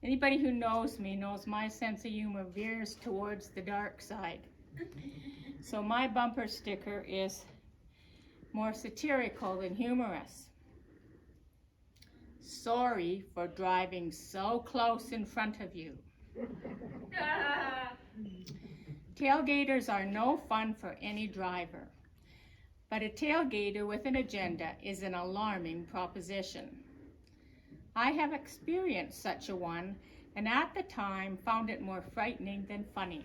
Anybody who knows me knows my sense of humor veers towards the dark side. So my bumper sticker is more satirical than humorous. Sorry for driving so close in front of you. Tailgaters are no fun for any driver, but a tailgater with an agenda is an alarming proposition. I have experienced such a one, and at the time found it more frightening than funny.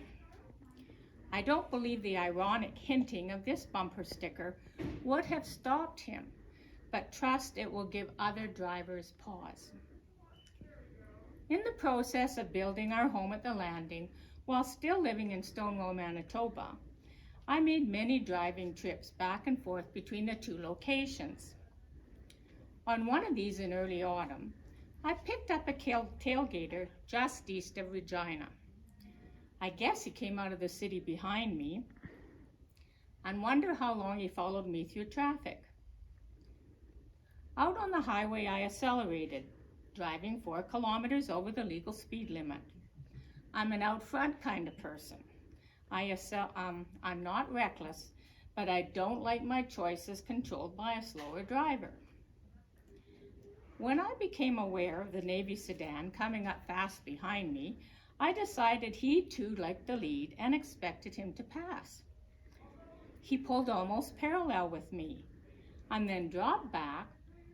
I don't believe the ironic hinting of this bumper sticker would have stopped him, but trust it will give other drivers pause. In the process of building our home at the Landing, while still living in Stonewall, Manitoba, I made many driving trips back and forth between the two locations. On one of these in early autumn, I picked up a tailgater just east of Regina. I guess he came out of the city behind me, and wonder how long he followed me through traffic. Out on the highway, I accelerated, driving 4 kilometers over the legal speed limit. I'm an out front kind of person. I'm not reckless, but I don't like my choices controlled by a slower driver. When I became aware of the Navy sedan coming up fast behind me, I decided he too liked the lead and expected him to pass. He pulled almost parallel with me and then dropped back,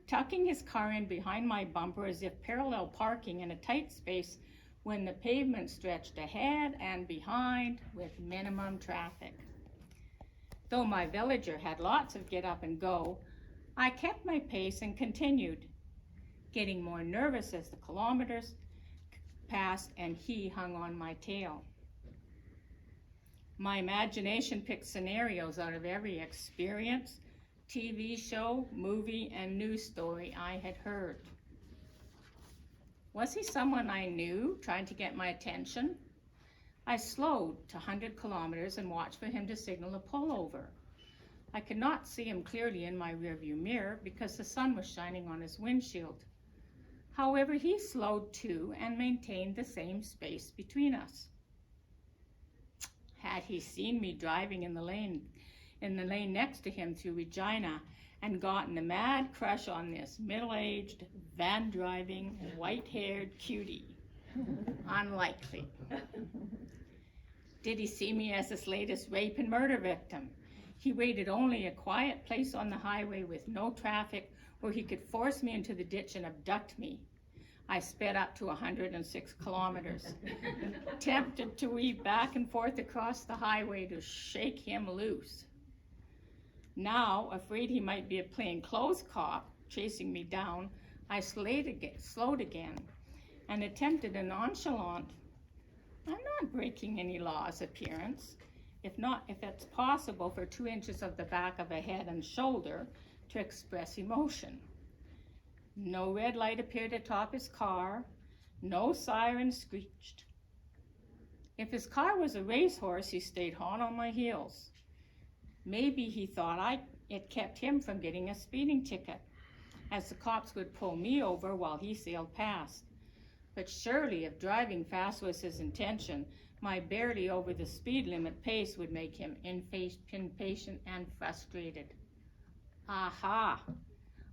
tucking his car in behind my bumper as if parallel parking in a tight space when the pavement stretched ahead and behind with minimum traffic. Though my villager had lots of get up and go, I kept my pace and continued, getting more nervous as the kilometers passed and he hung on my tail. My imagination picked scenarios out of every experience, TV show, movie, and news story I had heard. Was he someone I knew, trying to get my attention? I slowed to 100 kilometers and watched for him to signal a pullover. I could not see him clearly in my rearview mirror because the sun was shining on his windshield. However, he slowed too and maintained the same space between us. Had he seen me driving in the lane next to him through Regina and gotten a mad crush on this middle-aged, van-driving, white-haired cutie? Unlikely. Did he see me as his latest rape and murder victim? He waited only a quiet place on the highway with no traffic where he could force me into the ditch and abduct me. I sped up to 106 kilometers, tempted to weave back and forth across the highway to shake him loose. Now, afraid he might be a plainclothes cop chasing me down, I slowed again and attempted a nonchalant, I'm not breaking any laws appearance, if it's possible for 2 inches of the back of a head and shoulder to express emotion. No red light appeared atop his car, no siren screeched. If his car was a racehorse, he stayed hot on my heels. Maybe he thought it kept him from getting a speeding ticket, as the cops would pull me over while he sailed past. But surely if driving fast was his intention, my barely over the speed limit pace would make him impatient and frustrated. Aha!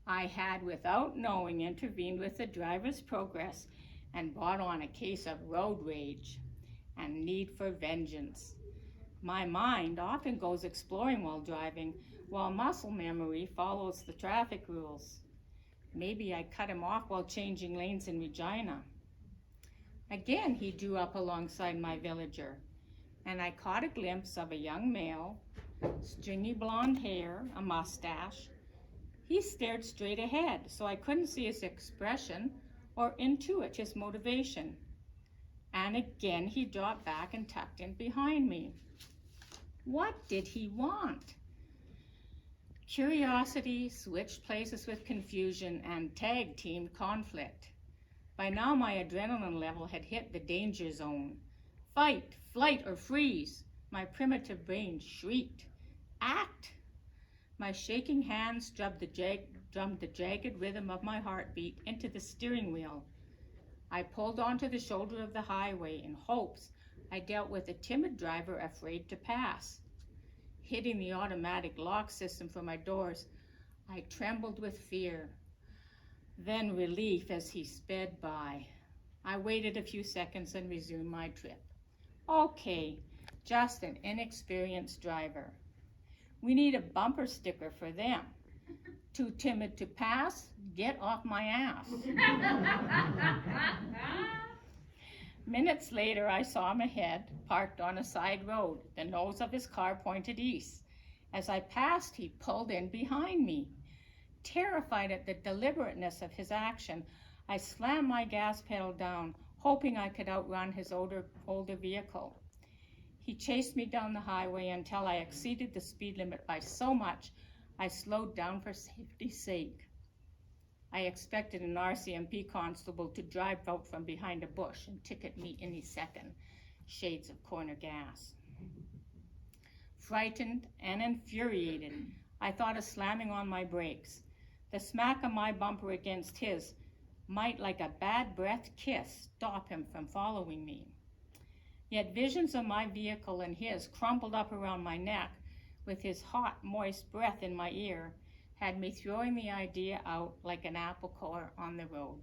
I had, without knowing, intervened with the driver's progress and brought on a case of road rage and need for vengeance. My mind often goes exploring while driving, while muscle memory follows the traffic rules. Maybe I cut him off while changing lanes in Regina. Again, he drew up alongside my villager, and I caught a glimpse of a young male, stringy blonde hair, a mustache. He stared straight ahead, so I couldn't see his expression or intuit his motivation. And again, he dropped back and tucked in behind me. What did he want? Curiosity switched places with confusion and tag-teamed conflict. By now, my adrenaline level had hit the danger zone. Fight, flight, or freeze, my primitive brain shrieked. Act! My shaking hands drummed the jagged rhythm of my heartbeat into the steering wheel. I pulled onto the shoulder of the highway in hopes I dealt with a timid driver afraid to pass. Hitting the automatic lock system for my doors, I trembled with fear, then relief as he sped by. I waited a few seconds and resumed my trip. Okay, just an inexperienced driver. We need a bumper sticker for them. Too timid to pass? Get off my ass. Minutes later, I saw him ahead, parked on a side road. The nose of his car pointed east. As I passed, he pulled in behind me. Terrified at the deliberateness of his action, I slammed my gas pedal down, hoping I could outrun his older vehicle. He chased me down the highway until I exceeded the speed limit by so much I slowed down for safety's sake. I expected an RCMP constable to drive out from behind a bush and ticket me any second. Shades of corner gas. Frightened and infuriated, I thought of slamming on my brakes. The smack of my bumper against his might, like a bad breath kiss, stop him from following me. Yet visions of my vehicle and his crumpled up around my neck with his hot, moist breath in my ear had me throwing the idea out like an apple core on the road.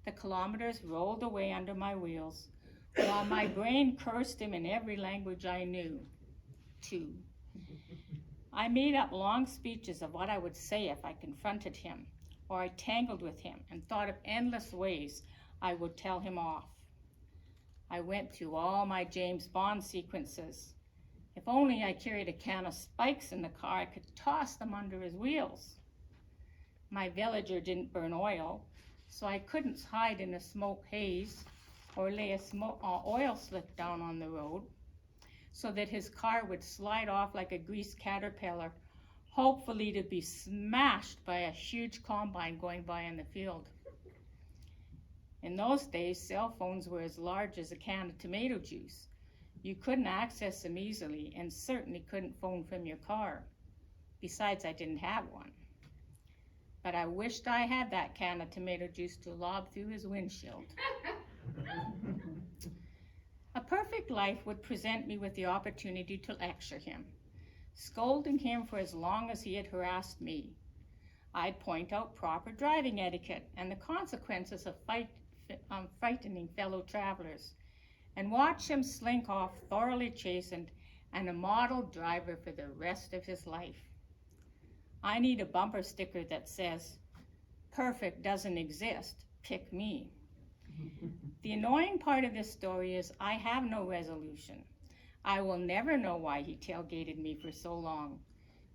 The kilometers rolled away under my wheels, while my brain cursed him in every language I knew, too. I made up long speeches of what I would say if I confronted him, or I tangled with him and thought of endless ways I would tell him off. I went through all my James Bond sequences. If only I carried a can of spikes in the car, I could toss them under his wheels. My villager didn't burn oil, so I couldn't hide in a smoke haze or lay a oil slick down on the road so that his car would slide off like a greased caterpillar, hopefully to be smashed by a huge combine going by in the field. In those days, cell phones were as large as a can of tomato juice. You couldn't access them easily and certainly couldn't phone from your car. Besides, I didn't have one. But I wished I had that can of tomato juice to lob through his windshield. A perfect life would present me with the opportunity to lecture him, scolding him for as long as he had harassed me. I'd point out proper driving etiquette and the consequences of frightening fellow travelers, and watch him slink off thoroughly chastened and a model driver for the rest of his life. I need a bumper sticker that says, "Perfect doesn't exist, pick me." The annoying part of this story is I have no resolution. I will never know why he tailgated me for so long.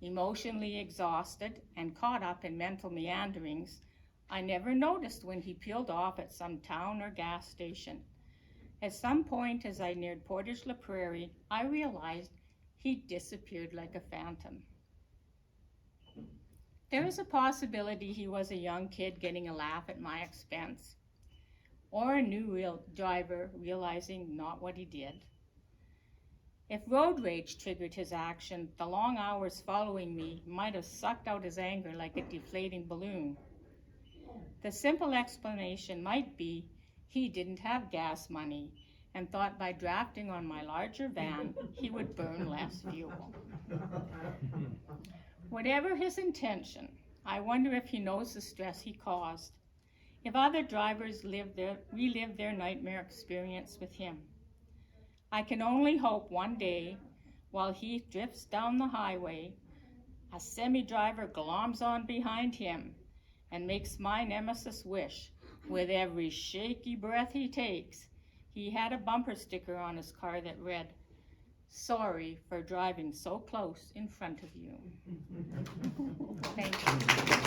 Emotionally exhausted and caught up in mental meanderings, I never noticed when he peeled off at some town or gas station. At some point as I neared Prairie, I realized he disappeared like a phantom. There is a possibility he was a young kid getting a laugh at my expense, or a new driver realizing not what he did. If road rage triggered his action, the long hours following me might have sucked out his anger like a deflating balloon. The simple explanation might be he didn't have gas money and thought by drafting on my larger van, he would burn less fuel. Whatever his intention, I wonder if he knows the stress he caused, if other drivers relive their nightmare experience with him. I can only hope one day, while he drifts down the highway, a semi-driver gloms on behind him and makes my nemesis wish, with every shaky breath he takes, he had a bumper sticker on his car that read, "Sorry for driving so close in front of you." Thank you.